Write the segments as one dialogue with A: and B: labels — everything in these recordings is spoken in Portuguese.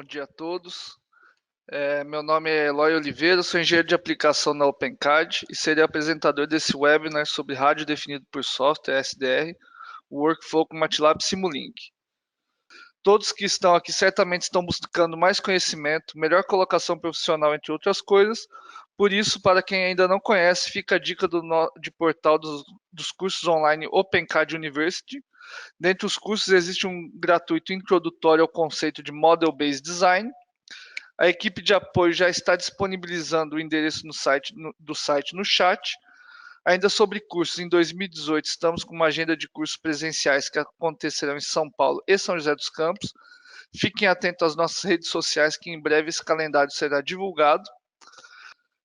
A: Bom dia a todos. Meu nome é Eloy Oliveira, sou engenheiro de aplicação na OpenCAD e serei apresentador desse webinar sobre rádio definido por software, SDR, o Workflow com MATLAB Simulink. Todos que estão aqui certamente estão buscando mais conhecimento, melhor colocação profissional, entre outras coisas. Por isso, para quem ainda não conhece, fica a dica de portal dos cursos online OpenCAD University. Dentre os cursos, existe um gratuito introdutório ao conceito de Model-Based Design. A equipe de apoio já está disponibilizando o endereço do site no chat. Ainda sobre cursos, em 2018 estamos com uma agenda de cursos presenciais que acontecerão em São Paulo e São José dos Campos. Fiquem atentos às nossas redes sociais, que em breve esse calendário será divulgado.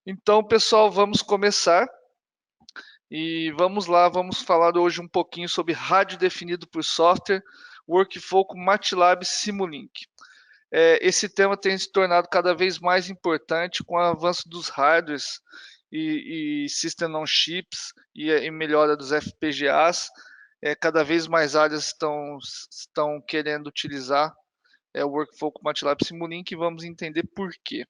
A: Então, pessoal, vamos começar. E vamos lá, vamos falar hoje um pouquinho sobre rádio definido por software, Workflow com MATLAB Simulink. Esse tema tem se tornado cada vez mais importante com o avanço dos hardwares e System on Chips e melhora dos FPGAs. Cada vez mais áreas estão querendo utilizar o Workflow com MATLAB Simulink e vamos entender por quê.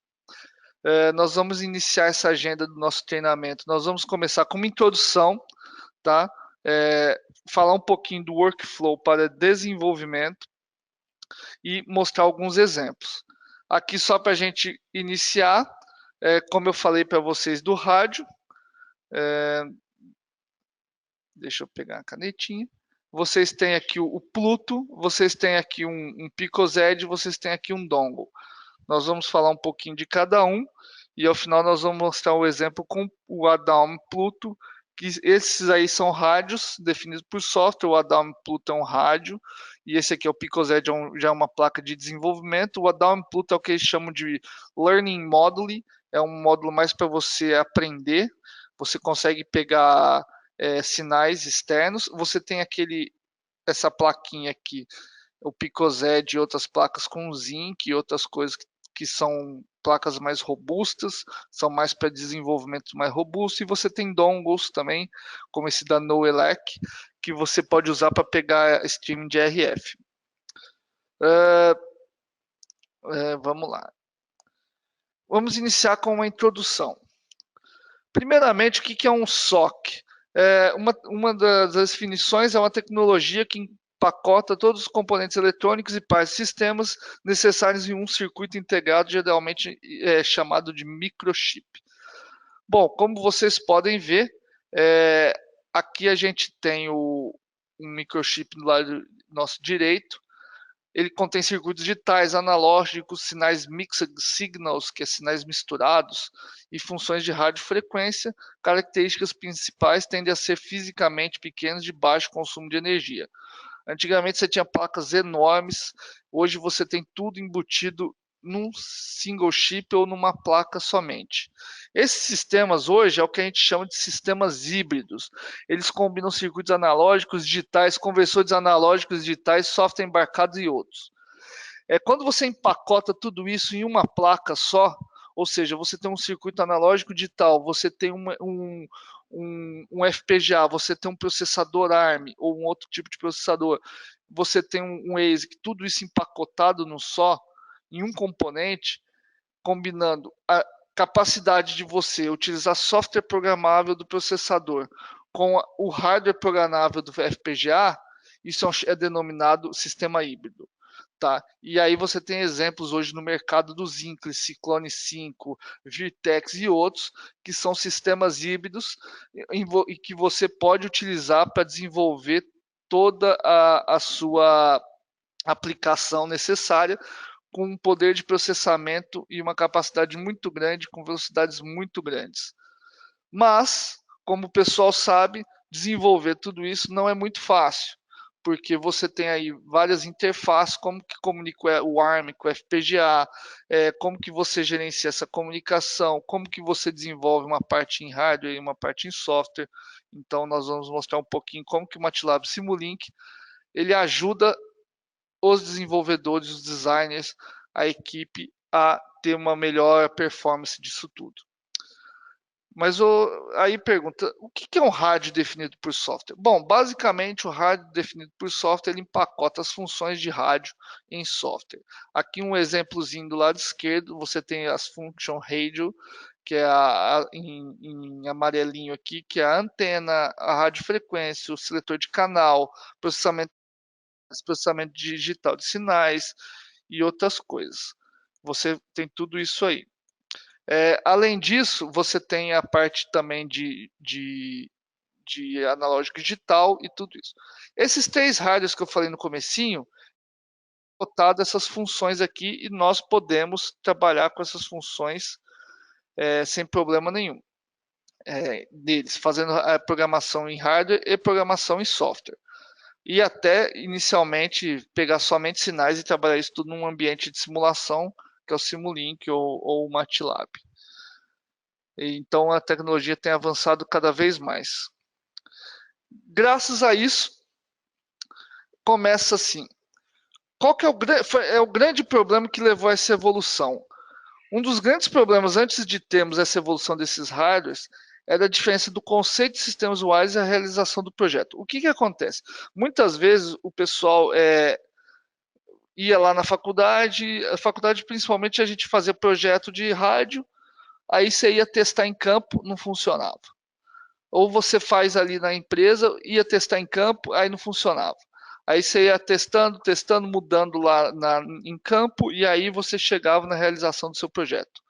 A: Nós vamos iniciar essa agenda do nosso treinamento. Nós vamos começar com uma introdução, tá? Falar um pouquinho do workflow para desenvolvimento e mostrar alguns exemplos. Aqui só para a gente iniciar, como eu falei para vocês do rádio, deixa eu pegar a canetinha. Vocês têm aqui o Pluto, vocês têm aqui um PicoZ, vocês têm aqui um Dongle. Nós vamos falar um pouquinho de cada um e ao final nós vamos mostrar o exemplo com o Adam Pluto, que esses aí são rádios definidos por software. O Adam Pluto é um rádio e esse aqui é o PicoZ, já é uma placa de desenvolvimento. O Adam Pluto é o que eles chamam de Learning Module, é um módulo mais para você aprender. Você consegue pegar sinais externos. Você tem essa plaquinha aqui, o PicoZ e outras placas com zinc e outras coisas que são placas mais robustas, são mais para desenvolvimento mais robusto, e você tem dongles também, como esse da Noelec, que você pode usar para pegar streaming de RF. Vamos lá. Vamos iniciar com uma introdução. Primeiramente, o que é um SOC? Uma das definições é uma tecnologia que empacota todos os componentes eletrônicos e partes de sistemas necessários em um circuito integrado, geralmente chamado de microchip. Bom, como vocês podem ver, aqui a gente tem um microchip do lado nosso direito. Ele contém circuitos digitais, analógicos, sinais mixed signals, que é sinais misturados, e funções de radiofrequência. Características principais tendem a ser fisicamente pequenas, de baixo consumo de energia. Antigamente você tinha placas enormes, hoje você tem tudo embutido num single chip ou numa placa somente. Esses sistemas hoje é o que a gente chama de sistemas híbridos. Eles combinam circuitos analógicos, digitais, conversores analógicos, digitais, software embarcado e outros. Quando você empacota tudo isso em uma placa só, ou seja, você tem um circuito analógico digital, você tem um FPGA, você tem um processador ARM ou um outro tipo de processador, você tem um ASIC, tudo isso empacotado no só, em um componente, combinando a capacidade de você utilizar software programável do processador com o hardware programável do FPGA, isso é denominado sistema híbrido. Tá? E aí você tem exemplos hoje no mercado dos Zincle, Ciclone 5, Virtex e outros, que são sistemas híbridos e que você pode utilizar para desenvolver toda a sua aplicação necessária, com um poder de processamento e uma capacidade muito grande, com velocidades muito grandes. Mas, como o pessoal sabe, desenvolver tudo isso não é muito fácil, porque você tem aí várias interfaces, como que comunica o ARM com o FPGA, como que você gerencia essa comunicação, como que você desenvolve uma parte em hardware e uma parte em software. Então, nós vamos mostrar um pouquinho como que o MATLAB Simulink ele ajuda os desenvolvedores, os designers, a equipe a ter uma melhor performance disso tudo. Mas aí pergunta, o que é um rádio definido por software? Bom, basicamente o rádio definido por software ele empacota as funções de rádio em software. Aqui um exemplozinho do lado esquerdo, você tem as function radio, que é em amarelinho aqui, que é a antena, a radiofrequência, o seletor de canal, processamento digital de sinais e outras coisas. Você tem tudo isso aí. Além disso, você tem a parte também de analógico digital e tudo isso. Esses 3 rádios que eu falei no comecinho, botado essas funções aqui e nós podemos trabalhar com essas funções sem problema nenhum. Deles, fazendo a programação em hardware e programação em software. E até, inicialmente, pegar somente sinais e trabalhar isso tudo num ambiente de simulação, que é o Simulink ou o MATLAB. Então a tecnologia tem avançado cada vez mais. Graças a isso, começa assim. Qual que é o grande problema que levou a essa evolução? Um dos grandes problemas antes de termos essa evolução desses hardwares era a diferença do conceito de sistemas wireless e a realização do projeto. O que acontece? Muitas vezes o pessoal ia lá na faculdade, a faculdade principalmente a gente fazia projeto de rádio, aí você ia testar em campo, não funcionava. Ou você faz ali na empresa, ia testar em campo, aí não funcionava. Aí você ia testando, mudando lá em campo, e aí você chegava na realização do seu projeto.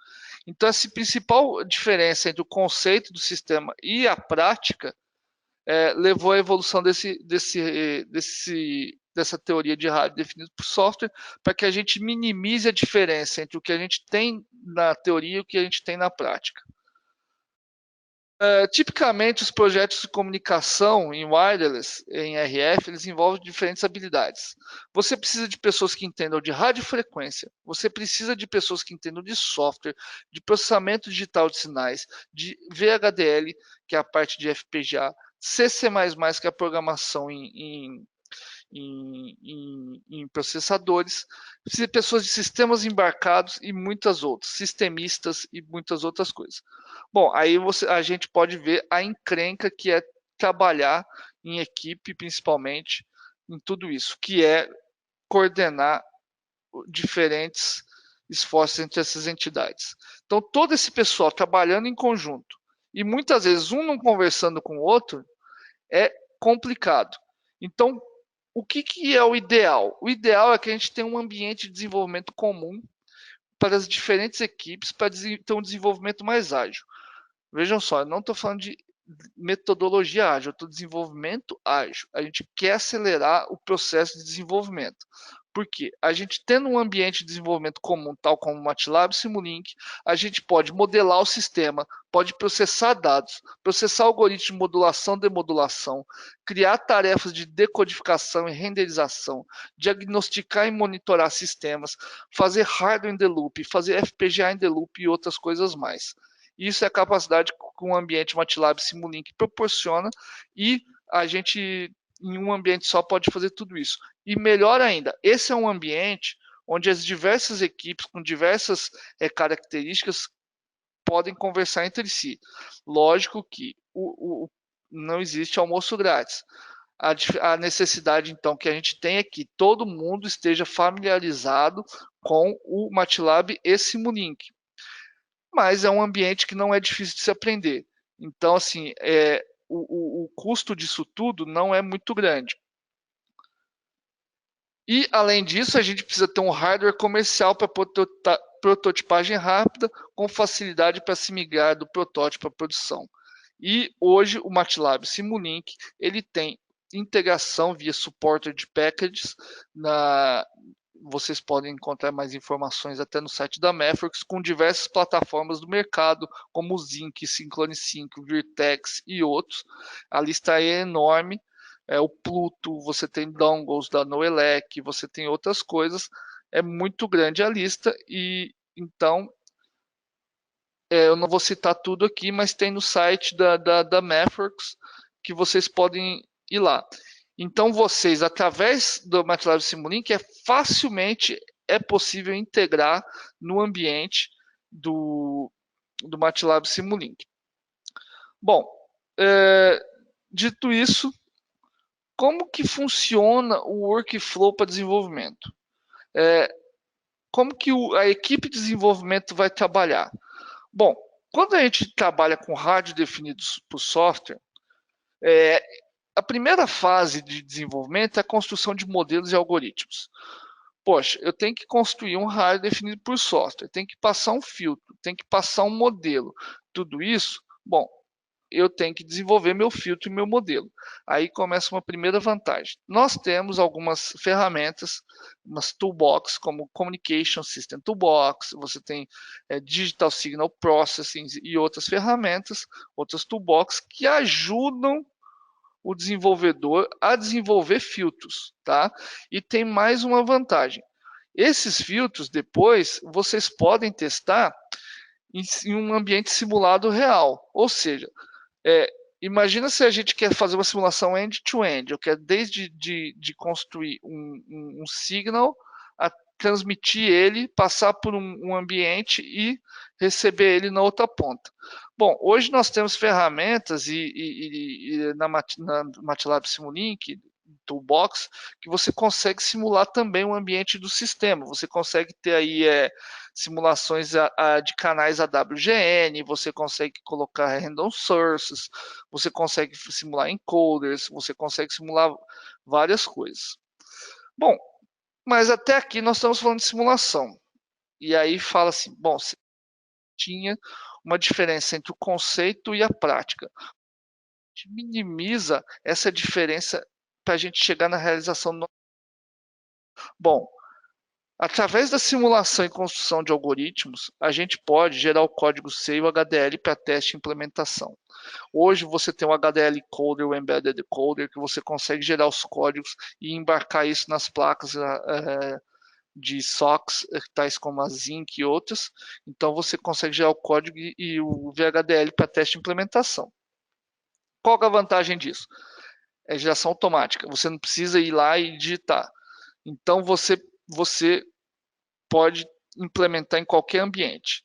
A: Então, essa principal diferença entre o conceito do sistema e a prática levou à evolução dessa teoria de rádio definida por software, para que a gente minimize a diferença entre o que a gente tem na teoria e o que a gente tem na prática. Tipicamente, os projetos de comunicação em wireless, em RF, eles envolvem diferentes habilidades. Você precisa de pessoas que entendam de radiofrequência, você precisa de pessoas que entendam de software, de processamento digital de sinais, de VHDL, que é a parte de FPGA, CC++, que é a programação em processadores, pessoas de sistemas embarcados e muitas outras, sistemistas e muitas outras coisas. Bom, aí a gente pode ver a encrenca que é trabalhar em equipe, principalmente, em tudo isso, que é coordenar diferentes esforços entre essas entidades. Então, todo esse pessoal trabalhando em conjunto, e muitas vezes um não conversando com o outro, é complicado. Então, o que é o ideal? O ideal é que a gente tenha um ambiente de desenvolvimento comum para as diferentes equipes para ter um desenvolvimento mais ágil. Vejam só, eu não estou falando de metodologia ágil, eu estou desenvolvimento ágil. A gente quer acelerar o processo de desenvolvimento. Porque a gente tendo um ambiente de desenvolvimento comum, tal como o MATLAB e Simulink, a gente pode modelar o sistema, pode processar dados, processar algoritmos de modulação e demodulação, criar tarefas de decodificação e renderização, diagnosticar e monitorar sistemas, fazer hardware in the loop, fazer FPGA in the loop e outras coisas mais. Isso é a capacidade que um ambiente MATLAB Simulink proporciona e a gente em um ambiente só pode fazer tudo isso. E melhor ainda, esse é um ambiente onde as diversas equipes com diversas características podem conversar entre si. Lógico que não existe almoço grátis. A necessidade, então, que a gente tem é que todo mundo esteja familiarizado com o MATLAB e Simulink. Mas é um ambiente que não é difícil de se aprender. Então, assim, o custo disso tudo não é muito grande. E, além disso, a gente precisa ter um hardware comercial para prototipagem rápida, com facilidade para se migrar do protótipo à produção. E hoje o MATLAB Simulink ele tem integração via supported packages. Vocês podem encontrar mais informações até no site da Mathworks, com diversas plataformas do mercado, como o Zinc, Synclone 5, Virtex e outros. A lista é enorme. O Pluto, você tem dongles da Noelec, você tem outras coisas. É muito grande a lista e então eu não vou citar tudo aqui, mas tem no site da Mathworks que vocês podem ir lá. Então, vocês, através do MATLAB Simulink, facilmente é possível integrar no ambiente do MATLAB Simulink. Bom, dito isso, como que funciona o workflow para desenvolvimento? Como que a equipe de desenvolvimento vai trabalhar? Bom, quando a gente trabalha com hardware definidos por software, a primeira fase de desenvolvimento é a construção de modelos e algoritmos. Poxa, eu tenho que construir um hardware definido por software, tenho que passar um filtro, tenho que passar um modelo. Tudo isso, bom, eu tenho que desenvolver meu filtro e meu modelo. Aí começa uma primeira vantagem. Nós temos algumas ferramentas, umas toolbox, como Communication System Toolbox, você tem Digital Signal Processing e outras ferramentas, outras toolbox que ajudam o desenvolvedor a desenvolver filtros, tá? E tem mais uma vantagem. Esses filtros, depois, vocês podem testar em um ambiente simulado real. Ou seja, imagina se a gente quer fazer uma simulação end-to-end, eu quero desde de construir um signal a transmitir ele, passar por um ambiente e receber ele na outra ponta. Bom, hoje nós temos ferramentas e na MATLAB Simulink, Toolbox, que você consegue simular também o ambiente do sistema. Você consegue ter aí simulações de canais AWGN, você consegue colocar random sources, você consegue simular encoders, você consegue simular várias coisas. Bom, mas até aqui nós estamos falando de simulação. E aí fala assim, bom, você tinha uma diferença entre o conceito e a prática. A gente minimiza essa diferença para a gente chegar na realização. Bom, através da simulação e construção de algoritmos, a gente pode gerar o código C e o HDL para teste e implementação. Hoje você tem o HDL Coder, o Embedded Coder, que você consegue gerar os códigos e embarcar isso nas placas de SOCs, tais como a Zinc e outras. Então você consegue gerar o código e o VHDL para teste e implementação. Qual é a vantagem disso? É geração automática. Você não precisa ir lá e digitar. Então você pode implementar em qualquer ambiente.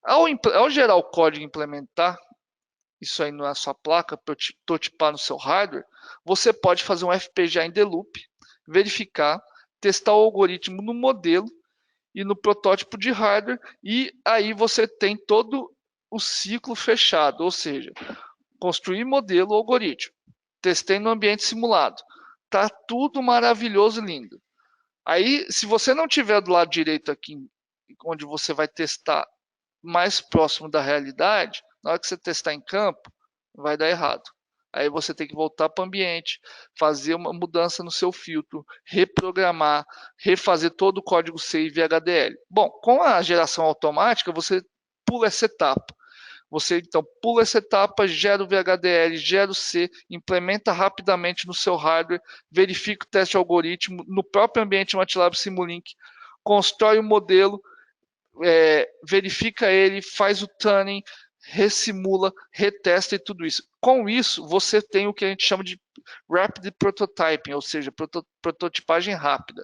A: Ao gerar o código e implementar isso aí na sua placa, prototipar no seu hardware, você pode fazer um FPGA in the loop, verificar, testar o algoritmo no modelo e no protótipo de hardware, e aí você tem todo o ciclo fechado, ou seja, construir modelo, algoritmo, testei no ambiente simulado, tá tudo maravilhoso e lindo. Aí, se você não tiver do lado direito aqui, onde você vai testar mais próximo da realidade, na hora que você testar em campo, vai dar errado. Aí você tem que voltar para o ambiente, fazer uma mudança no seu filtro, reprogramar, refazer todo o código C e VHDL. Bom, com a geração automática, você pula essa etapa. Você então pula essa etapa, gera o VHDL, gera o C, implementa rapidamente no seu hardware, verifica o teste de algoritmo no próprio ambiente MATLAB Simulink, constrói o modelo, verifica ele, faz o tuning, ressimula, retesta e tudo isso. Com isso, você tem o que a gente chama de rapid prototyping, ou seja, prototipagem rápida.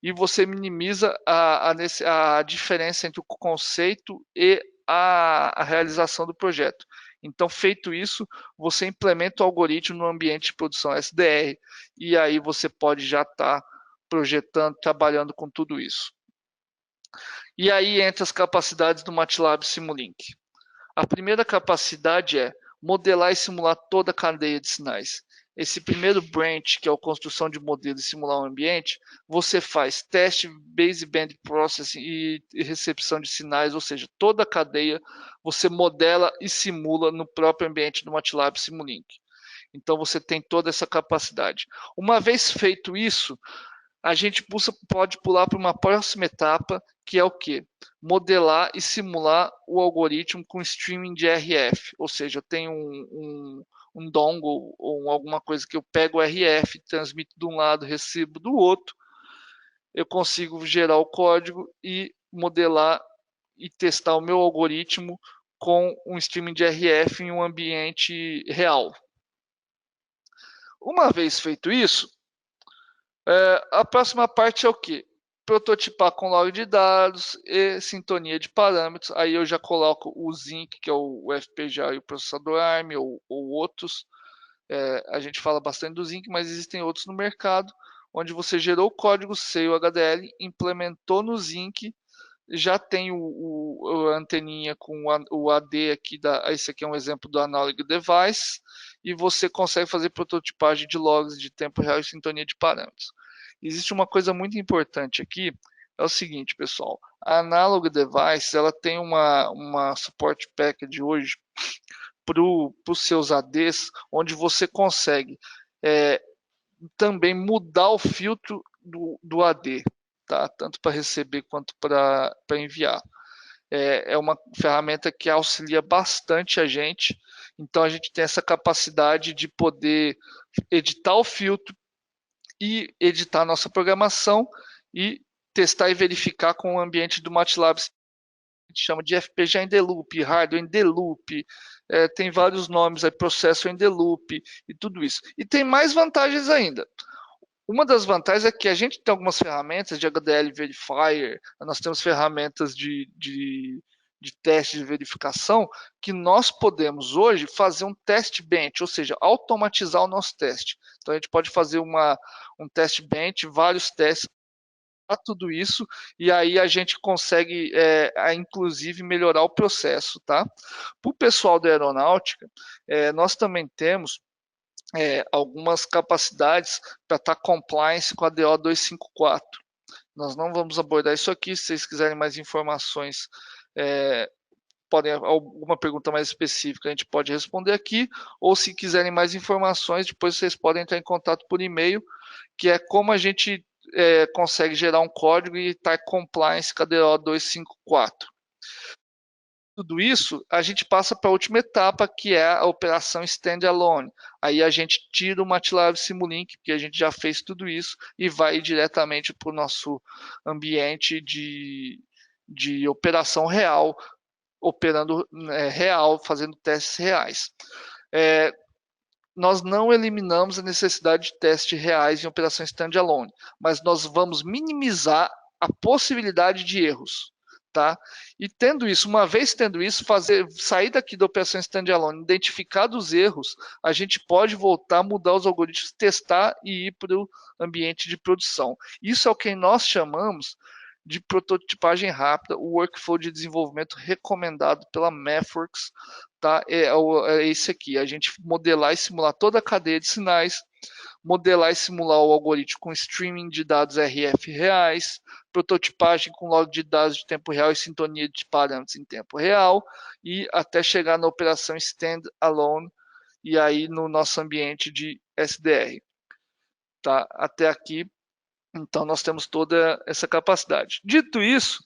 A: E você minimiza a diferença entre o conceito e a realização do projeto. Então, feito isso, você implementa o algoritmo no ambiente de produção SDR e aí você pode já estar projetando, trabalhando com tudo isso. E aí entra as capacidades do MATLAB Simulink. A primeira capacidade é modelar e simular toda a cadeia de sinais. Esse primeiro branch, que é a construção de modelo e simular um ambiente, você faz teste, baseband processing e recepção de sinais, ou seja, toda a cadeia você modela e simula no próprio ambiente do MATLAB Simulink. Então você tem toda essa capacidade. Uma vez feito isso, a gente pode pular para uma próxima etapa, que é o quê? Modelar e simular o algoritmo com streaming de RF. Ou seja, eu tenho um dongle ou alguma coisa que eu pego o RF, transmito de um lado, recebo do outro. Eu consigo gerar o código e modelar e testar o meu algoritmo com um streaming de RF em um ambiente real. Uma vez feito isso, a próxima parte é o quê? prototipar com log de dados e sintonia de parâmetros. Aí eu já coloco o Zinc, que é o FPGA e o processador ARM, ou outros. A gente fala bastante do Zinc, mas existem outros no mercado, onde você gerou o código C e o HDL, implementou no Zinc, já tem a anteninha com o AD aqui, esse aqui é um exemplo do Analog Device, e você consegue fazer prototipagem de logs de tempo real e sintonia de parâmetros. Existe uma coisa muito importante aqui, é o seguinte, pessoal, a Analog Device, ela tem uma support package hoje para os seus ADs, onde você consegue também mudar o filtro do AD, tá? Tanto para receber quanto para enviar. É uma ferramenta que auxilia bastante a gente, então a gente tem essa capacidade de poder editar o filtro e editar a nossa programação e testar e verificar com o ambiente do MATLAB, a gente chama de FPGA in the loop, hardware in the loop, tem vários nomes aí, processo in the loop e tudo isso. E tem mais vantagens ainda. Uma das vantagens é que a gente tem algumas ferramentas de HDL Verifier, nós temos ferramentas de teste de verificação, que nós podemos hoje fazer um teste bench, ou seja, automatizar o nosso teste. Então a gente pode fazer um teste bench, vários testes, tudo isso, e aí a gente consegue, inclusive, melhorar o processo, tá? Para o pessoal da aeronáutica, nós também temos algumas capacidades para estar compliance com a DO 254. Nós não vamos abordar isso aqui, se vocês quiserem mais informações, podem, alguma pergunta mais específica a gente pode responder aqui, ou se quiserem mais informações, depois vocês podem entrar em contato por e-mail, que é como a gente consegue gerar um código e estar compliance com a DO 254. Tudo isso, a gente passa para a última etapa, que é a operação standalone. Aí a gente tira o MATLAB Simulink, porque a gente já fez tudo isso, e vai diretamente para o nosso ambiente de operação real, operando real, fazendo testes reais. Nós não eliminamos a necessidade de testes reais em operações standalone, mas nós vamos minimizar a possibilidade de erros. Tá? E tendo isso, uma vez tendo isso, sair daqui da operação standalone, identificar os erros, a gente pode voltar, mudar os algoritmos, testar e ir para o ambiente de produção. Isso é o que nós chamamos de prototipagem rápida, o workflow de desenvolvimento recomendado pela MathWorks, tá? É esse aqui, a gente modelar e simular toda a cadeia de sinais, modelar e simular o algoritmo com streaming de dados RF reais, prototipagem com log de dados de tempo real e sintonia de parâmetros em tempo real, e até chegar na operação standalone, e aí no nosso ambiente de SDR. Tá? Até aqui, então nós temos toda essa capacidade. Dito isso,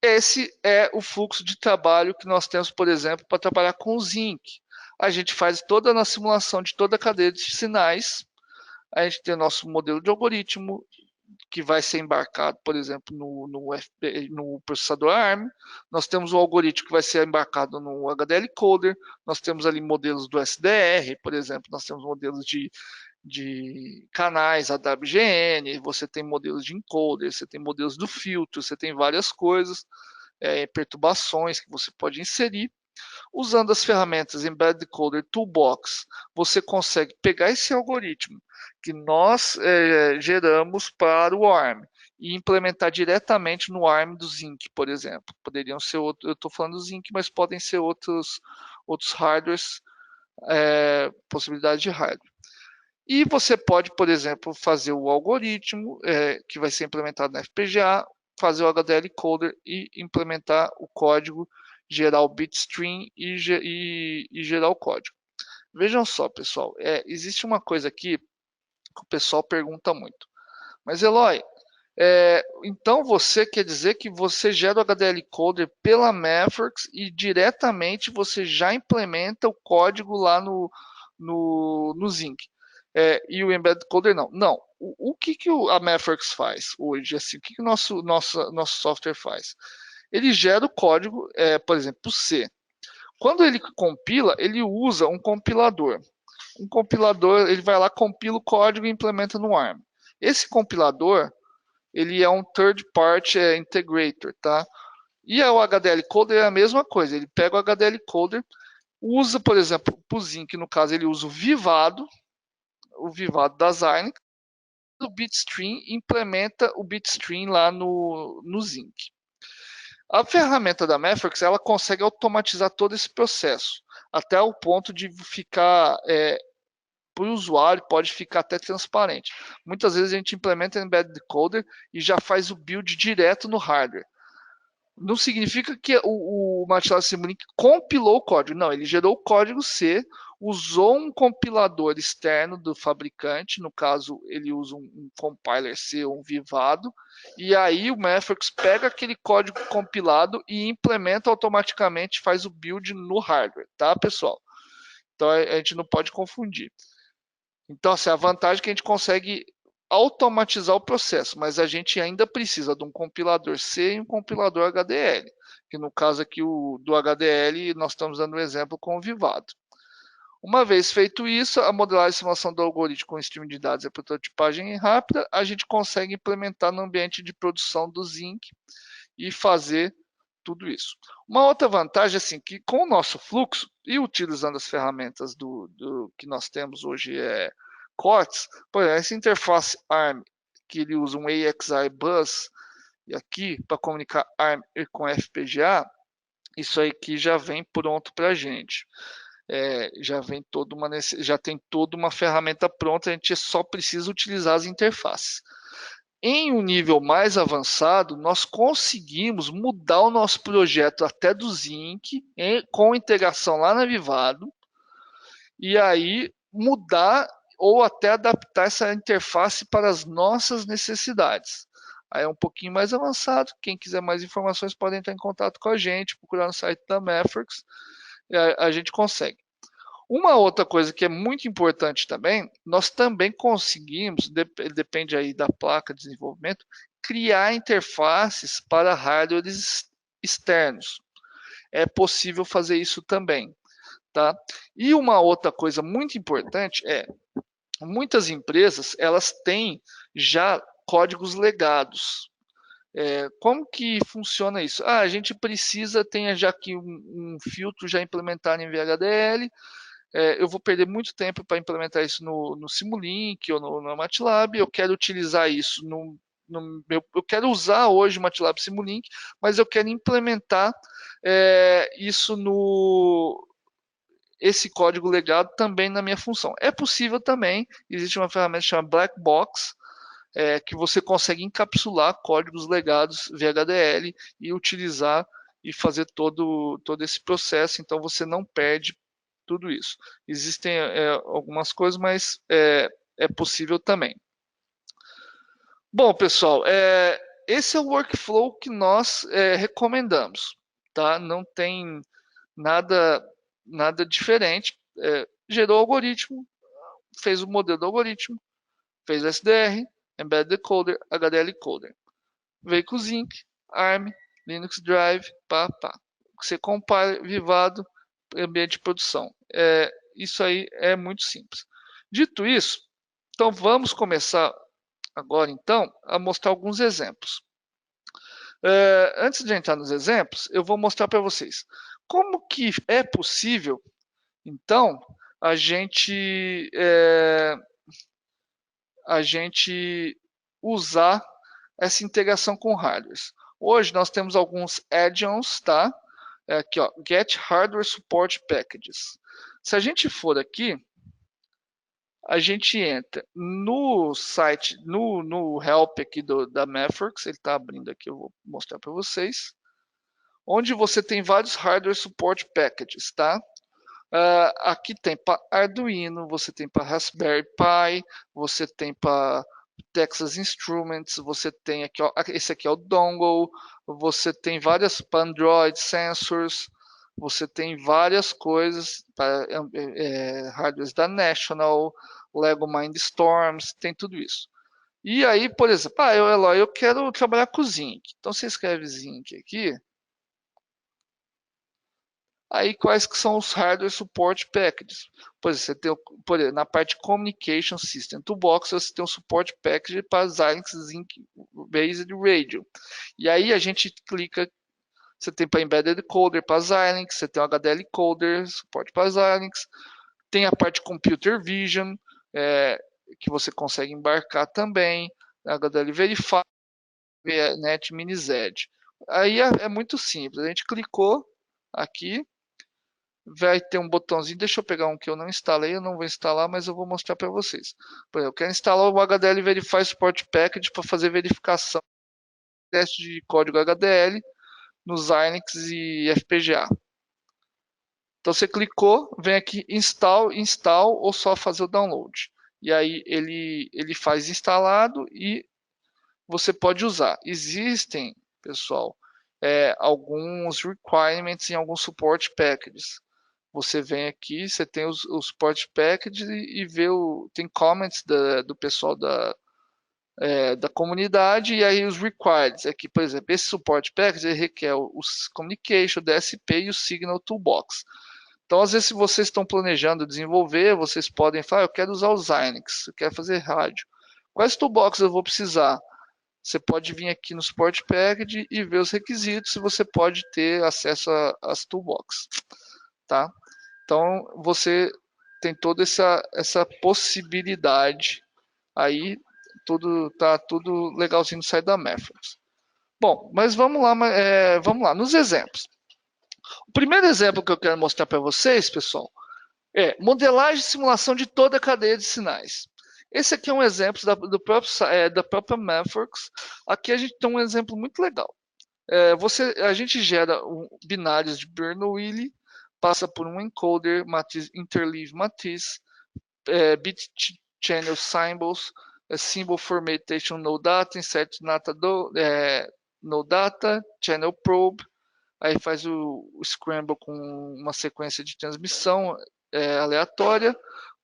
A: esse é o fluxo de trabalho que nós temos, por exemplo, para trabalhar com o Zinc. A gente faz toda a simulação de toda a cadeia de sinais, a gente tem o nosso modelo de algoritmo, que vai ser embarcado, por exemplo, no processador ARM. Nós temos o algoritmo que vai ser embarcado no HDL Coder. Nós temos ali modelos do SDR, por exemplo. Nós temos modelos de canais AWGN. Você tem modelos de encoder, você tem modelos do filtro, você tem várias coisas, perturbações que você pode inserir. Usando as ferramentas Embedded Coder Toolbox, você consegue pegar esse algoritmo que nós geramos para o ARM e implementar diretamente no ARM do Zinc, por exemplo. Poderiam ser outros, eu estou falando do Zinc, mas podem ser outros hardwares, possibilidade de hardware. E você pode, por exemplo, fazer o algoritmo que vai ser implementado na FPGA, fazer o HDL Coder e implementar o código, gerar o bitstream e gerar o código. Vejam só, pessoal, existe uma coisa aqui que o pessoal pergunta muito. Mas, Eloy, então você quer dizer que você gera o HDL Coder pela MathWorks e diretamente você já implementa o código lá no Zinc. E o Embedded Coder não. Não. O que a MathWorks faz hoje? Assim, o que o nosso software faz? Ele gera o código, por exemplo, o C. Quando ele compila, ele usa um compilador. Um compilador, ele vai lá, compila o código e implementa no ARM. Esse compilador, ele é um third party integrator, tá? E o HDL Coder é a mesma coisa, ele pega o HDL Coder, usa, por exemplo, o Zinc, no caso, ele usa o Vivado da Xilinx, o Bitstream implementa o Bitstream lá no Zinc. A ferramenta da Matrix, ela consegue automatizar todo esse processo, até o ponto de ficar, para o usuário, pode ficar até transparente. Muitas vezes a gente implementa Embedded Coder e já faz o build direto no hardware. Não significa que o MATLAB Simulink compilou o código. Não, ele gerou o código C, usou um compilador externo do fabricante, no caso ele usa um compiler C ou um Vivado, e aí o Matrix pega aquele código compilado e implementa automaticamente, faz o build no hardware, tá, pessoal? Então a gente não pode confundir. Então, assim, a vantagem é que a gente consegue automatizar o processo, mas a gente ainda precisa de um compilador C e um compilador HDL, que no caso aqui do HDL nós estamos dando um exemplo com o Vivado. Uma vez feito isso, a modelagem e simulação do algoritmo com streaming de dados e prototipagem rápida, a gente consegue implementar no ambiente de produção do Zinc e fazer tudo isso. Uma outra vantagem, assim, que com o nosso fluxo e utilizando as ferramentas que nós temos hoje, Quartz, por exemplo, essa interface ARM, que ele usa um AXI Bus, e aqui para comunicar ARM com FPGA, isso aqui já vem pronto para a gente. Já tem toda uma ferramenta pronta, a gente só precisa utilizar as interfaces. Em um nível mais avançado, nós conseguimos mudar o nosso projeto até do Zinc, com integração lá na Vivado, e aí mudar ou até adaptar essa interface para as nossas necessidades. Aí é um pouquinho mais avançado. Quem quiser mais informações pode entrar em contato com a gente, procurar no site da Matrix, a gente consegue. Uma outra coisa que é muito importante também, nós também conseguimos, depende aí da placa de desenvolvimento, criar interfaces para hardwares externos. É possível fazer isso também, tá? E uma outra coisa muito importante muitas empresas, elas têm já códigos legados. Como que funciona isso? A gente precisa ter já aqui um filtro já implementado em VHDL, eu vou perder muito tempo para implementar isso no Simulink ou no MATLAB, eu quero utilizar isso eu quero usar hoje o MATLAB Simulink, mas eu quero implementar isso esse código legado também na minha função. É possível também, existe uma ferramenta chamada Black Box, que você consegue encapsular códigos legados VHDL e utilizar e fazer todo esse processo, então você não perde tudo isso. Existem algumas coisas, mas é possível também. Bom, pessoal, esse é o workflow que nós recomendamos, tá? Não tem nada diferente. Gerou o algoritmo, fez o modelo do algoritmo, fez SDR, Embedded Decoder, HDL Coder. Veio com Zinc, ARM, Linux Drive, Você compara Vivado, ambiente de produção. Isso aí é muito simples. Dito isso, então vamos começar agora então a mostrar alguns exemplos. Antes de entrar nos exemplos, eu vou mostrar para vocês como que é possível, então, a gente usar essa integração com hardwares. Hoje nós temos alguns add-ons, tá? Aqui, ó, Get Hardware Support Packages. Se a gente for aqui, a gente entra no site, no help aqui da Matrix, ele está abrindo aqui, eu vou mostrar para vocês, onde você tem vários Hardware Support Packages, tá? Aqui tem para Arduino, você tem para Raspberry Pi, você tem para Texas Instruments, você tem aqui, ó, esse aqui é o dongle, você tem várias para Android Sensors, você tem várias coisas para hardwares da National, Lego Mindstorms, tem tudo isso. E aí, por exemplo, eu quero trabalhar com Zinc. Então você escreve Zinc aqui. Aí quais que são os hardware support packages? Por exemplo, você tem, por exemplo, na parte Communication System Toolbox, você tem um support package para Xilinx Zinc Based Radio. E aí a gente clica, você tem para Embedded Coder, para Xilinx, você tem o HDL Coder, suporte para Xilinx, tem a parte Computer Vision, que você consegue embarcar também, HDL Verify, Net Mini Z. Aí é muito simples, a gente clicou aqui, vai ter um botãozinho, deixa eu pegar um que eu não instalei, eu não vou instalar, mas eu vou mostrar para vocês. Por exemplo, eu quero instalar o HDL Verify Support Package para fazer verificação, teste de código HDL nos Xilinx e FPGA. Então você clicou, vem aqui install ou só fazer o download. E aí ele faz instalado e você pode usar. Existem, pessoal, alguns requirements em alguns support packages. Você vem aqui, você tem os support packages e vê tem comments do pessoal da comunidade, e aí os required. Aqui, por exemplo, esse support package ele requer os communication, o DSP e o signal toolbox. Então, às vezes, se vocês estão planejando desenvolver, vocês podem falar, eu quero usar o Xilinx, eu quero fazer rádio. Quais toolbox eu vou precisar? Você pode vir aqui no Support Package e ver os requisitos e você pode ter acesso às toolbox. Tá? Então, você tem toda essa possibilidade aí, tá tudo legalzinho no site da Methods. Bom, mas vamos lá nos exemplos. O primeiro exemplo que eu quero mostrar para vocês, pessoal, é modelagem e simulação de toda a cadeia de sinais. Esse aqui é um exemplo da própria Mathworks. Aqui a gente tem um exemplo muito legal. A gente gera binários de Bernoulli, passa por um encoder, matriz, interleave matriz, bit channel symbols, symbol formattation no data, insert data no data, channel probe, aí faz o scramble com uma sequência de transmissão aleatória,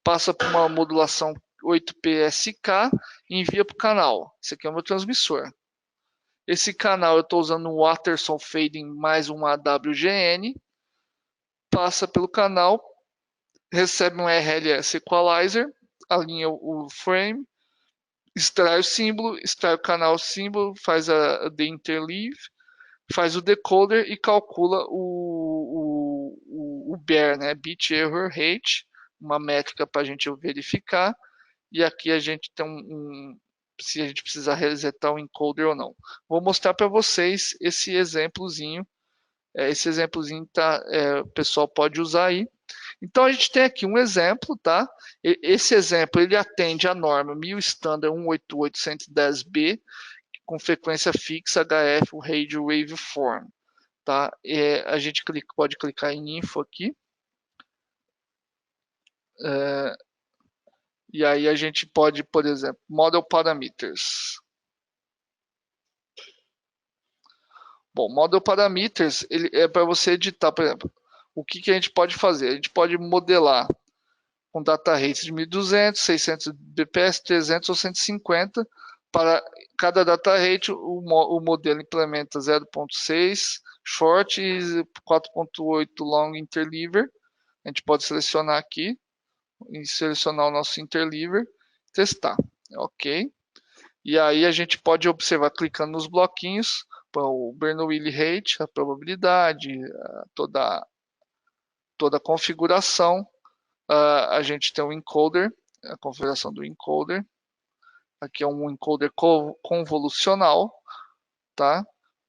A: passa por uma modulação 8PSK e envia para o canal. Esse aqui é o meu transmissor. Esse canal eu estou usando um Watterson Fading mais um AWGN, passa pelo canal, recebe um RLS Equalizer, alinha o frame, extrai o símbolo, extrai o canal símbolo, faz a interleave, faz o decoder e calcula o BER, né? Bit Error Rate, uma métrica para a gente verificar. E aqui a gente tem se a gente precisar resetar o encoder ou não. Vou mostrar para vocês esse exemplozinho. Esse exemplozinho o pessoal pode usar aí. Então a gente tem aqui um exemplo, tá? Esse exemplo ele atende a norma 1000 standard 18810B com frequência fixa HF, o Radio Waveform, tá? A gente pode clicar em Info aqui. E aí a gente pode, por exemplo, Model Parameters. Bom, Model Parameters ele é para você editar, por exemplo, o que a gente pode fazer? A gente pode modelar com data rates de 1200, 600 bps, 300 ou 150. Para cada data rate, o modelo implementa 0.6 short e 4.8 long interleaver. A gente pode selecionar aqui e selecionar o nosso interleaver, testar, ok? E aí a gente pode observar clicando nos bloquinhos, o Bernoulli rate, a probabilidade, toda a configuração. A gente tem o encoder, a configuração do encoder. Aqui é um encoder convolucional, tá?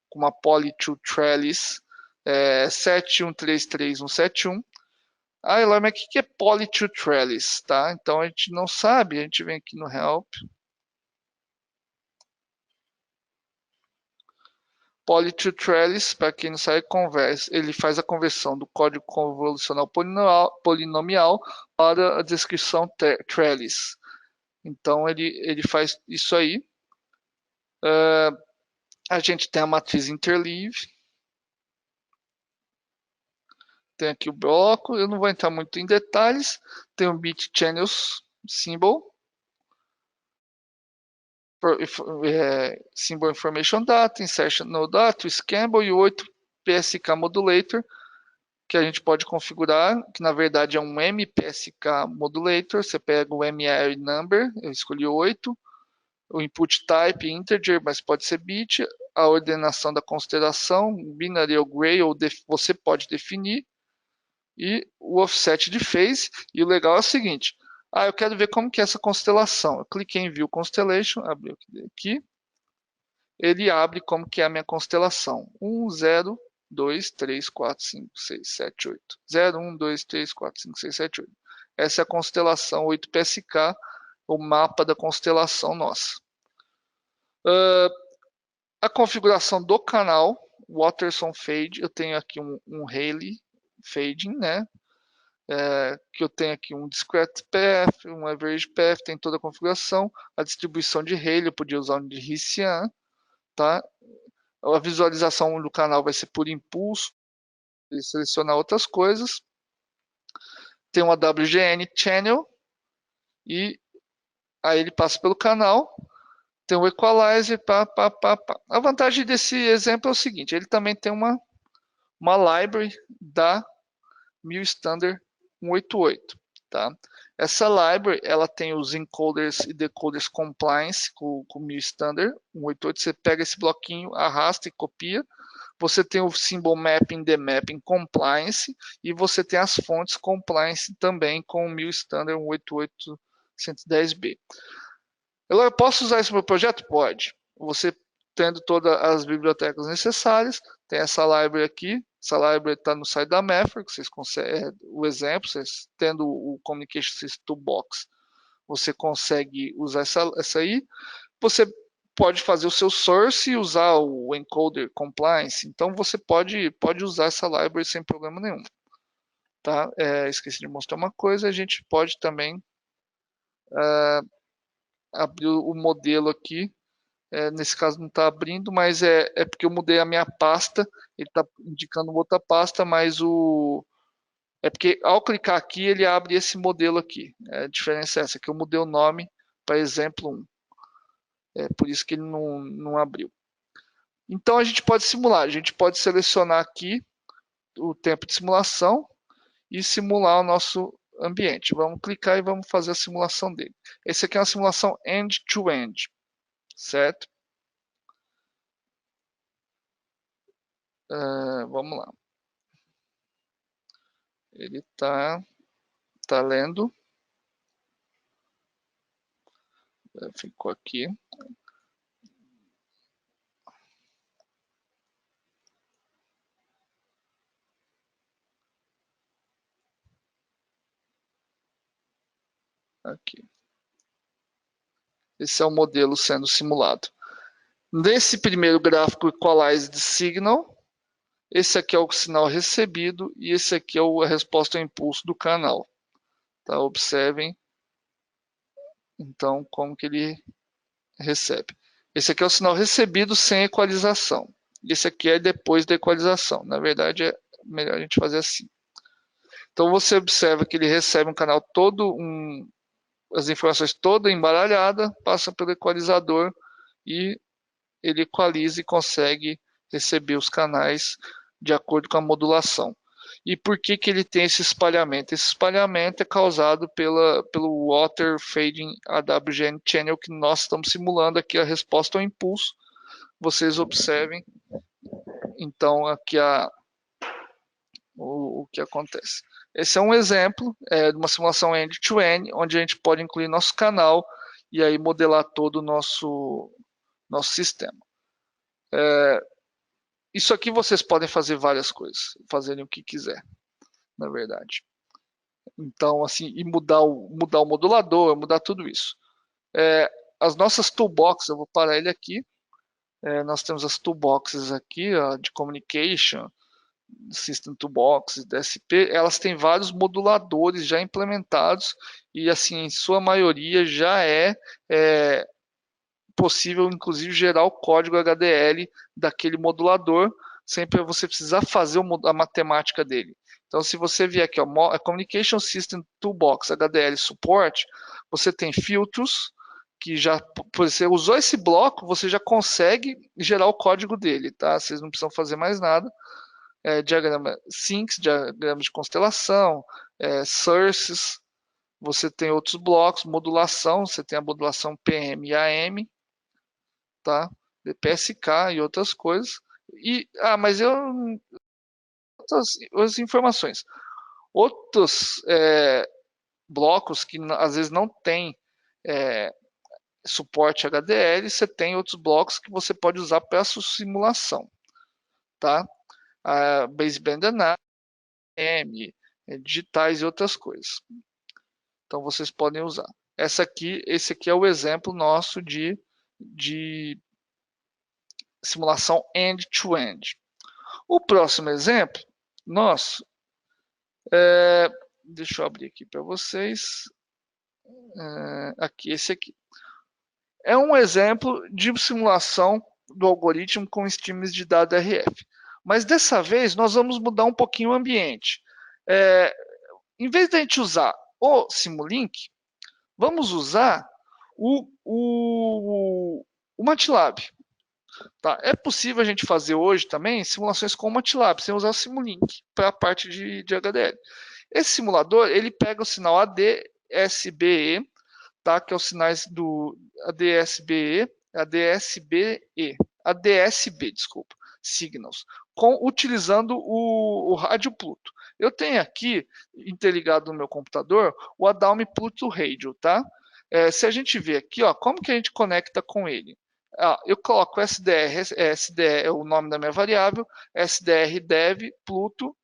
A: Com uma poly to trellis 7133171. Lá, mas o que é poly to trellis, tá? Então a gente não sabe, a gente vem aqui no help. Poly to trellis, para quem não sabe, ele faz a conversão do código convolucional polinomial para a descrição trellis. Então ele faz isso aí. A gente tem a matriz interleave. Tem aqui o bloco, eu não vou entrar muito em detalhes. Tem o bit channels symbol, symbol information data, insertion no data, scramble e o 8PSK modulator, que a gente pode configurar, que na verdade é um MPSK modulator. Você pega o MR number, eu escolhi 8, o input type integer, mas pode ser bit, a ordenação da constelação, binary ou gray, ou você pode definir, e o offset de phase. E o legal é o seguinte, eu quero ver como que é essa constelação. Eu cliquei em View Constellation, abriu aqui, ele abre como que é a minha constelação. 1, 0, 2, 3, 4, 5, 6, 7, 8. 0, 1, 2, 3, 4, 5, 6, 7, 8. Essa é a constelação 8PSK, o mapa da constelação nossa. A configuração do canal, Waterson Fade, eu tenho aqui um Rayleigh Fading, né? Que eu tenho aqui um Discrete Path, um Average Path, tem toda a configuração. A distribuição de Rayleigh, eu podia usar um de Hessian, tá? A visualização do canal vai ser por impulso, e selecionar outras coisas. Tem uma WGN Channel, e aí ele passa pelo canal. Tem o Equalizer, A vantagem desse exemplo é o seguinte, ele também tem uma library da MIL Standard 188, tá? Essa library, ela tem os encoders e decoders compliance com o MIL Standard 188. Você pega esse bloquinho, arrasta e copia. Você tem o symbol mapping, the mapping compliance, e você tem as fontes compliance também com o MIL Standard 188.110b. Eu posso usar isso no meu projeto? Pode. Você tendo todas as bibliotecas necessárias, tem essa library aqui. Essa library está no site da Maverick, vocês conseguem, o exemplo, vocês tendo o Communication System Toolbox, você consegue usar essa aí. Você pode fazer o seu source e usar o encoder compliance. Então você pode usar essa library sem problema nenhum. Tá? Esqueci de mostrar uma coisa, a gente pode também abrir o modelo aqui. Nesse caso não está abrindo, mas é porque eu mudei a minha pasta, ele está indicando outra pasta, mas é porque ao clicar aqui ele abre esse modelo aqui. A diferença é essa, que eu mudei o nome para exemplo 1. Por isso que ele não abriu. Então a gente pode simular, a gente pode selecionar aqui o tempo de simulação e simular o nosso ambiente. Vamos clicar e vamos fazer a simulação dele. Esse aqui é uma simulação end-to-end, certo? Vamos lá. Ele está lendo. Ficou aqui. Aqui. Esse é o modelo sendo simulado. Nesse primeiro gráfico Equalized Signal, esse aqui é o sinal recebido e esse aqui é a resposta ao impulso do canal. Tá? Observem, então, como que ele recebe. Esse aqui é o sinal recebido sem equalização. Esse aqui é depois da equalização. Na verdade, é melhor a gente fazer assim. Então, você observa que ele recebe um canal todo, as informações toda embaralhada, passa pelo equalizador e ele equaliza e consegue receber os canais de acordo com a modulação. E por que ele tem esse espalhamento? Esse espalhamento é causado pelo Water Fading AWGN Channel que nós estamos simulando aqui a resposta ao impulso. Vocês observem, então, aqui o que acontece. Esse é um exemplo de uma simulação end-to-end, onde a gente pode incluir nosso canal e aí modelar todo o nosso sistema. Isso aqui vocês podem fazer várias coisas, fazerem o que quiser, na verdade. Então, assim, e mudar o modulador, mudar tudo isso. As nossas toolboxes, eu vou parar ele aqui. Nós temos as toolboxes aqui, ó, de communication, System Toolbox, DSP, elas têm vários moduladores já implementados e, assim, em sua maioria já é possível, inclusive, gerar o código HDL daquele modulador, sem você precisar fazer a matemática dele. Então, se você vier aqui, ó, Communication System Toolbox HDL Support, você tem filtros, que já, você usou esse bloco, você já consegue gerar o código dele, tá? Vocês não precisam fazer mais nada. Diagrama sinks, diagramas de constelação, sources, você tem outros blocos, modulação, você tem a modulação PM e AM, tá? DPSK e outras coisas. Mas outras informações. Outros blocos que às vezes não tem suporte HDL, você tem outros blocos que você pode usar para sua simulação, tá? Baseband Analysis, digitais e outras coisas. Então vocês podem usar. Esse aqui é o exemplo nosso de simulação end-to-end. O próximo exemplo nosso, deixa eu abrir aqui para vocês. Esse aqui. É um exemplo de simulação do algoritmo com streams de dados RF. Mas dessa vez nós vamos mudar um pouquinho o ambiente. Em vez de a gente usar o Simulink, vamos usar o MATLAB. Tá? É possível a gente fazer hoje também simulações com o MATLAB, sem usar o Simulink para a parte de HDL. Esse simulador, ele pega o sinal ADSBE, tá? Que é os sinais do ADSB, desculpa, signals, utilizando o rádio Pluto. Eu tenho aqui, interligado no meu computador, o Adalme Pluto Radio, tá? Se a gente ver aqui, ó, como que a gente conecta com ele? Eu coloco SDR é o nome da minha variável, SDR dev Pluto,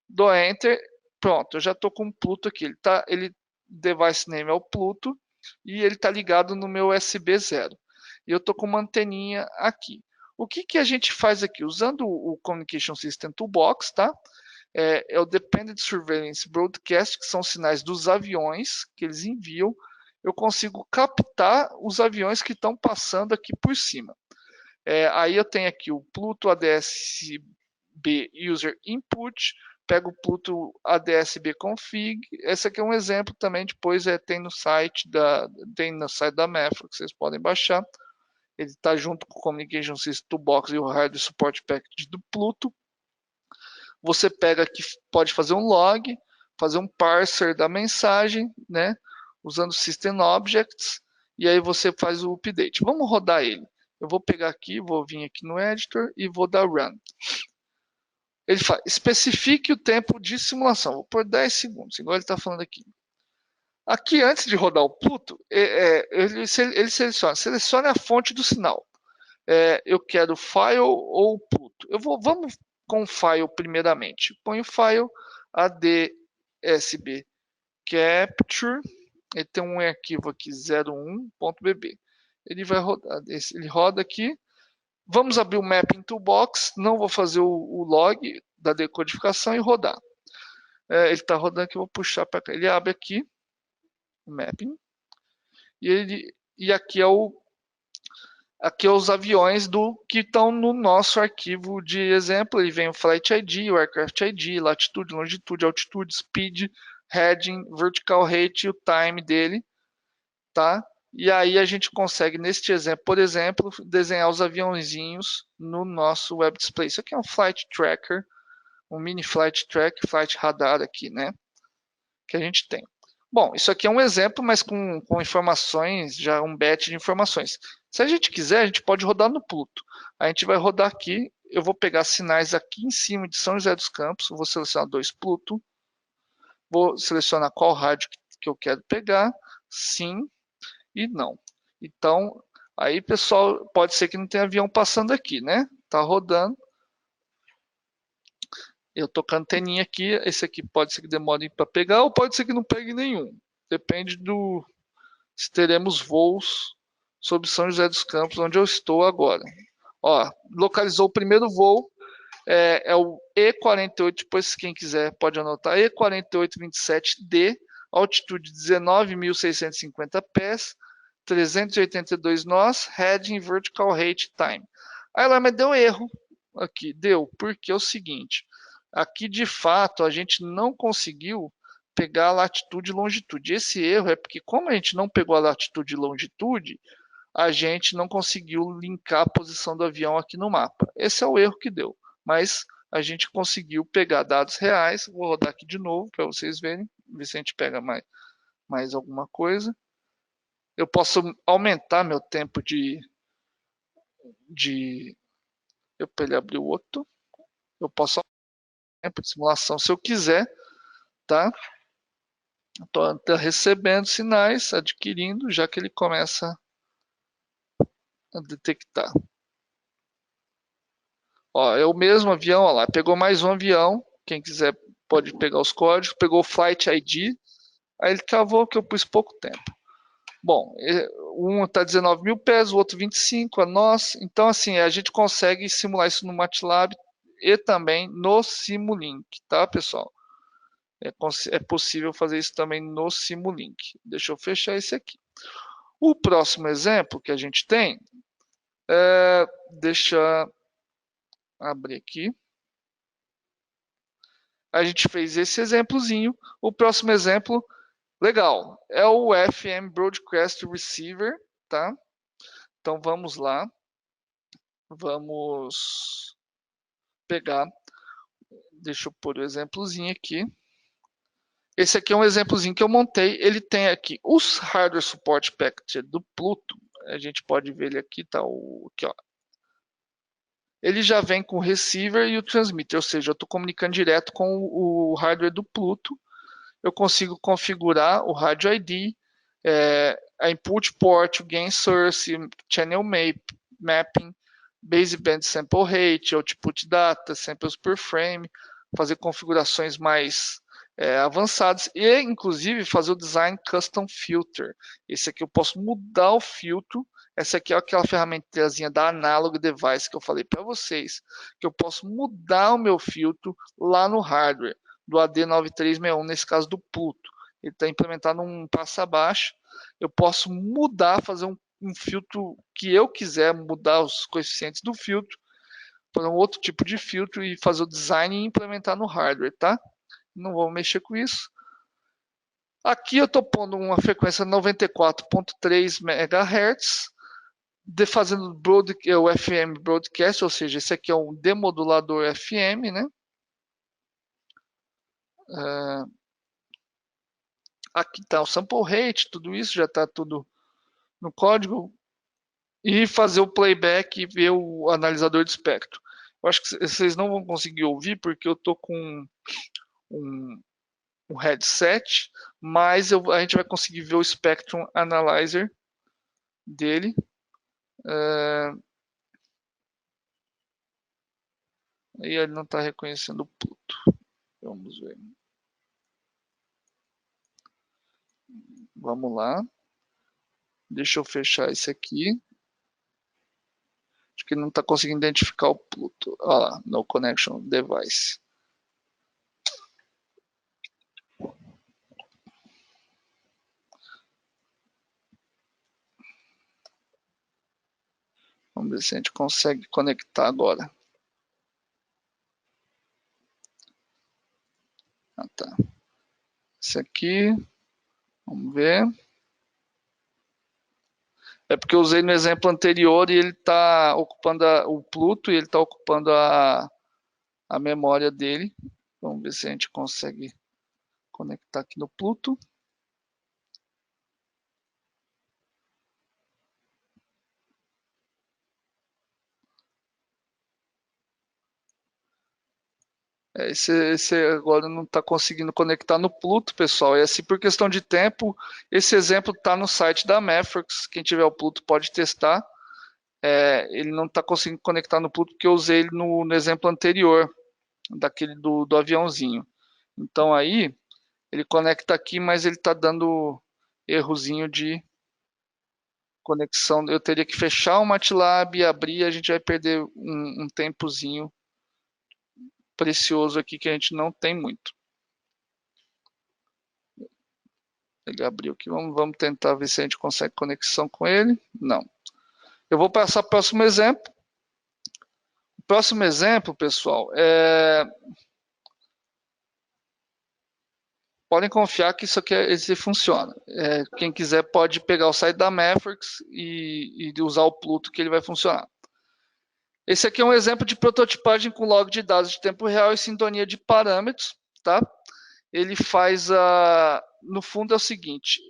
A: dou Enter, pronto, eu já estou com o Pluto aqui. Device name é o Pluto e ele está ligado no meu USB 0. E eu estou com uma anteninha aqui. O que a gente faz aqui? Usando o Communication System Toolbox, tá? É o Dependent Surveillance Broadcast, que são sinais dos aviões que eles enviam. Eu consigo captar os aviões que estão passando aqui por cima. Aí eu tenho aqui o Pluto ADSB User Input, pego o Pluto ADSB Config. Esse aqui é um exemplo também, depois tem no site da Mefra, que vocês podem baixar. Ele está junto com o Communication System Toolbox e o Hardware Support Package do Pluto. Você pega aqui, pode fazer um log, fazer um parser da mensagem, né? Usando System Objects, e aí você faz o update. Vamos rodar ele. Eu vou pegar aqui, vou vir aqui no editor e vou dar run. Ele fala, especifique o tempo de simulação. Vou por 10 segundos, igual ele está falando aqui. Aqui, antes de rodar o Pluto, ele selecione a fonte do sinal. Eu quero file ou Pluto. Vamos com file primeiramente. Põe o file ADSB Capture. Ele tem um arquivo aqui 01.bb. Ele vai rodar, ele roda aqui. Vamos abrir o Mapping Toolbox. Não vou fazer o log da decodificação e rodar. Ele está rodando aqui, eu vou puxar para cá. Ele abre aqui o Mapping. E aqui é os aviões que estão no nosso arquivo de exemplo. Ele vem o Flight ID, o Aircraft ID, latitude, longitude, altitude, speed, heading, vertical rate e o time dele, tá? E aí a gente consegue, neste exemplo, por exemplo, desenhar os aviãozinhos no nosso web display. Isso aqui é um flight tracker, um mini flight track, flight radar aqui, né? Que a gente tem. Bom, isso aqui é um exemplo, mas com informações, já um batch de informações. Se a gente quiser, a gente pode rodar no Pluto. A gente vai rodar aqui, eu vou pegar sinais aqui em cima de São José dos Campos, vou selecionar 2 Pluto, vou selecionar qual rádio que eu quero pegar, sim e não. Então, aí pessoal, pode ser que não tenha avião passando aqui, né? Tá rodando. Eu tô com a anteninha aqui, esse aqui pode ser que demore para pegar ou pode ser que não pegue nenhum. Depende se teremos voos sobre São José dos Campos, onde eu estou agora. Ó, localizou o primeiro voo, é o E48, depois quem quiser pode anotar, E4827D, altitude 19.650 pés, 382 nós, heading vertical rate time. Aí ela me deu erro aqui, porque é o seguinte, aqui de fato a gente não conseguiu pegar a latitude e longitude. Esse erro é porque como a gente não pegou a latitude e longitude, a gente não conseguiu linkar a posição do avião aqui no mapa. Esse é o erro que deu, mas a gente conseguiu pegar dados reais. Vou rodar aqui de novo para vocês verem, ver se a gente pega mais alguma coisa. Eu posso aumentar meu tempo de para ele abrir o outro, eu posso tempo de simulação se eu quiser, tá? Estou recebendo sinais, adquirindo, já que ele começa a detectar. Ó, é o mesmo avião, ó lá, pegou mais um avião, quem quiser pode pegar os códigos, pegou o Flight ID, aí ele cavou que eu pus pouco tempo. Bom, um está 19 mil pés, o outro 25, a nós. Então, assim, a gente consegue simular isso no MATLAB e também no Simulink, tá, pessoal? É possível fazer isso também no Simulink. Deixa eu fechar esse aqui. O próximo exemplo que a gente tem, deixa eu abrir aqui. A gente fez esse exemplozinho. O próximo exemplo, legal, é o FM Broadcast Receiver, tá? Então vamos lá. Vamos pegar. Deixa eu pôr o exemplozinho aqui. Esse aqui é um exemplozinho que eu montei. Ele tem aqui os Hardware Support Package do Pluto. A gente pode ver ele aqui, tá? Aqui, ó. Ele já vem com o receiver e o transmitter, ou seja, eu estou comunicando direto com o hardware do Pluto. Eu consigo configurar o Radio ID, a input port, o gain source, channel mapping, baseband sample rate, output data, samples per frame, fazer configurações mais avançadas e, inclusive, fazer o design custom filter. Esse aqui eu posso mudar o filtro. Essa aqui é aquela ferramentazinha da Analog Device que eu falei para vocês, que eu posso mudar o meu filtro lá no hardware do AD9361, nesse caso do Pluto. Ele está implementado num passo abaixo. Eu posso mudar, fazer um filtro que eu quiser, mudar os coeficientes do filtro para um outro tipo de filtro e fazer o design e implementar no hardware, tá? Não vou mexer com isso. Aqui eu estou pondo uma frequência 94.3 MHz, fazendo o FM Broadcast, ou seja, esse aqui é um demodulador FM, né? Aqui está o sample rate, tudo isso já está tudo no código. E fazer o playback e ver o analisador de espectro. Eu acho que vocês não vão conseguir ouvir porque eu estou com um headset, mas a gente vai conseguir ver o Spectrum Analyzer dele. E ele não está reconhecendo o Pluto. Vamos ver. Vamos lá. Deixa eu fechar esse aqui. Acho que ele não está conseguindo identificar o Pluto. Olha lá, no connection device. Vamos ver se a gente consegue conectar agora. Ah, tá. Esse aqui. Vamos ver. É porque eu usei no exemplo anterior e ele está ocupando o Pluto e ele está ocupando a memória dele. Vamos ver se a gente consegue conectar aqui no Pluto. Esse agora não está conseguindo conectar no Pluto, pessoal. E assim, por questão de tempo, esse exemplo está no site da Mathworks. Quem tiver o Pluto pode testar. Ele não está conseguindo conectar no Pluto porque eu usei ele no exemplo anterior, daquele do aviãozinho. Então aí, ele conecta aqui, mas ele está dando errozinho de conexão. Eu teria que fechar o MATLAB e abrir, a gente vai perder um tempozinho precioso aqui que a gente não tem muito. Ele abriu aqui, vamos tentar ver se a gente consegue conexão com ele. Não. Eu vou passar para o próximo exemplo. O próximo exemplo, pessoal, podem confiar que isso aqui esse funciona. Quem quiser pode pegar o site da Mathworks e usar o Pluto que ele vai funcionar. Esse aqui é um exemplo de prototipagem com log de dados de tempo real e sintonia de parâmetros, tá? Ele faz no fundo é o seguinte,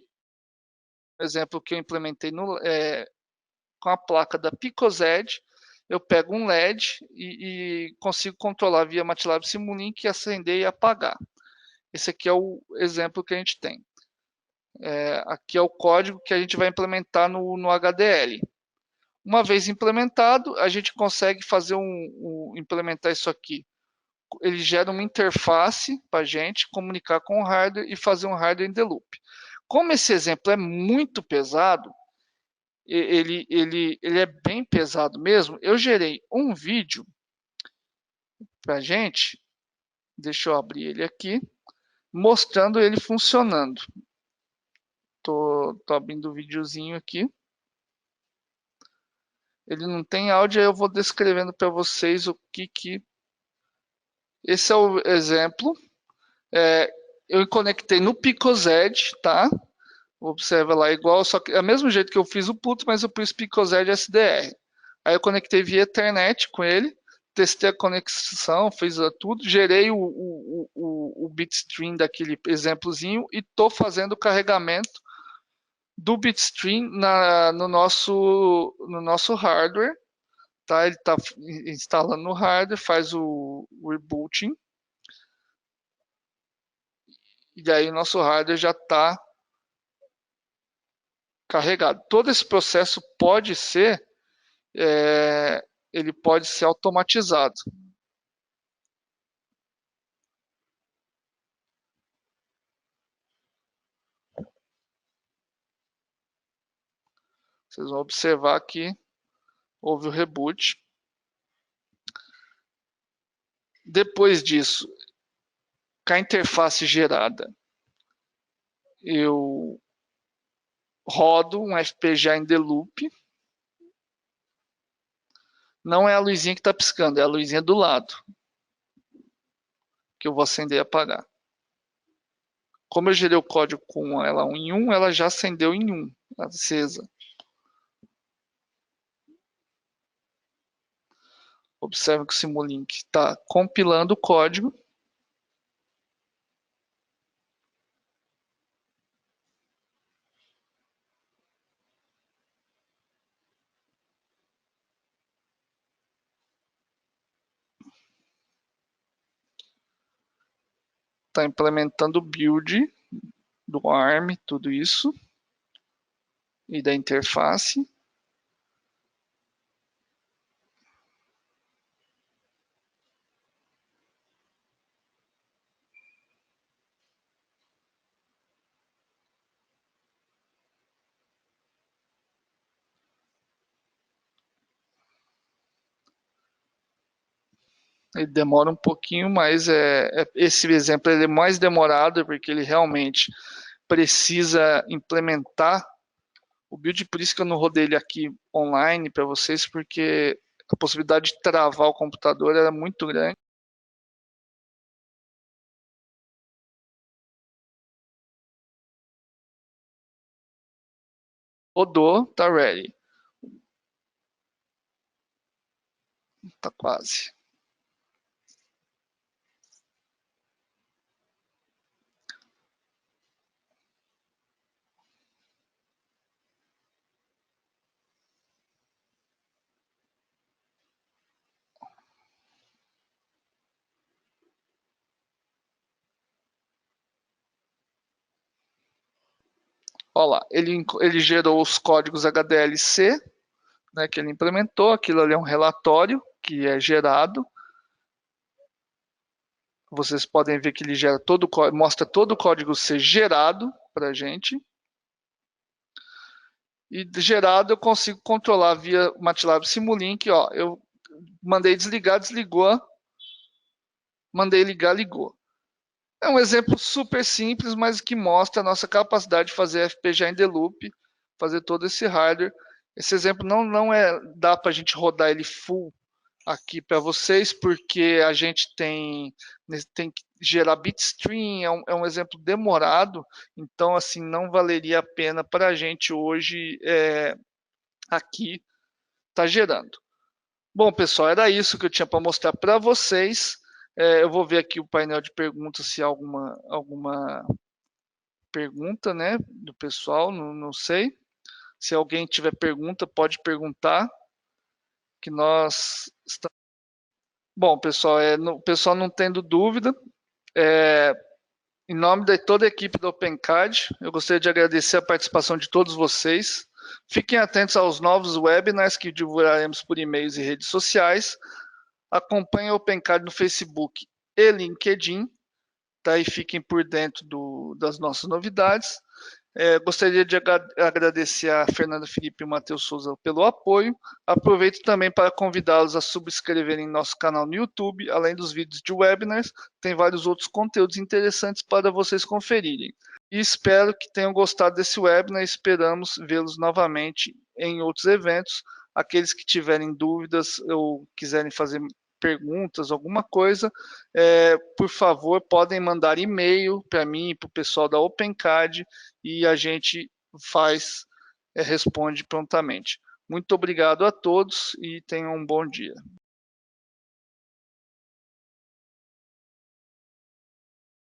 A: exemplo que eu implementei com a placa da PicoZed, eu pego um LED e consigo controlar via MATLAB Simulink, acender e apagar. Esse aqui é o exemplo que a gente tem. Aqui é o código que a gente vai implementar no HDL. Uma vez implementado, a gente consegue fazer implementar isso aqui. Ele gera uma interface para a gente comunicar com o hardware e fazer um hardware in the loop. Como esse exemplo é muito pesado, ele é bem pesado mesmo, eu gerei um vídeo para a gente, deixa eu abrir ele aqui, mostrando ele funcionando. Tô abrindo o videozinho aqui. Ele não tem áudio, aí eu vou descrevendo para vocês o que... Esse é o exemplo. Eu conectei no PicoZed, tá? Observa lá, igual, só que é o mesmo jeito que eu fiz o Pluto, mas eu pus PicoZed SDR. Aí eu conectei via Ethernet com ele, testei a conexão, fiz tudo, gerei o bitstream daquele exemplozinho e estou fazendo o carregamento do bitstream no nosso hardware. Tá? Ele está instalando no hardware, faz o rebooting. E aí o nosso hardware já está carregado. Todo esse processo pode ser, ele pode ser automatizado. Vocês vão observar que houve o reboot. Depois disso, com a interface gerada, eu rodo um FPGA in the loop. Não é a luzinha que está piscando, é a luzinha do lado, que eu vou acender e apagar. Como eu gerei o código com ela em 1, ela já acendeu em 1, acesa. Observe que o Simulink está compilando o código. Está implementando o build do ARM, tudo isso. E da interface. Ele demora um pouquinho, mas esse exemplo ele é mais demorado porque ele realmente precisa implementar o build, por isso que eu não rodei ele aqui online para vocês, porque a possibilidade de travar o computador era muito grande. Rodou, tá ready. Tá quase. Olha lá, ele gerou os códigos HDLC, né, que ele implementou. Aquilo ali é um relatório que é gerado. Vocês podem ver que ele gera mostra todo o código C gerado para a gente. E gerado eu consigo controlar via MATLAB Simulink. Ó, eu mandei desligar, desligou. Mandei ligar, ligou. É um exemplo super simples, mas que mostra a nossa capacidade de fazer FPGA in the loop, fazer todo esse hardware. Esse exemplo não dá para a gente rodar ele full aqui para vocês, porque a gente tem que gerar bitstream, é um exemplo demorado, então assim não valeria a pena para a gente hoje aqui tá gerando. Bom, pessoal, era isso que eu tinha para mostrar para vocês. Eu vou ver aqui o painel de perguntas se há alguma pergunta, né, do pessoal, não sei. Se alguém tiver pergunta, pode perguntar, que nós estamos... Bom, pessoal, o pessoal não tendo dúvida, em nome de toda a equipe do OpenCAD, eu gostaria de agradecer a participação de todos vocês. Fiquem atentos aos novos webinars que divulgaremos por e-mails e redes sociais. Acompanhem o OpenCAD no Facebook e LinkedIn, tá? E fiquem por dentro das nossas novidades. Gostaria de agradecer a Fernanda Felipe e o Matheus Souza pelo apoio. Aproveito também para convidá-los a subscreverem nosso canal no YouTube, além dos vídeos de webinars, tem vários outros conteúdos interessantes para vocês conferirem. E espero que tenham gostado desse webinar, esperamos vê-los novamente em outros eventos. Aqueles que tiverem dúvidas ou quiserem fazer perguntas, alguma coisa, por favor, podem mandar e-mail para mim e para o pessoal da OpenCAD e a gente responde prontamente. Muito obrigado a todos e tenham um bom dia.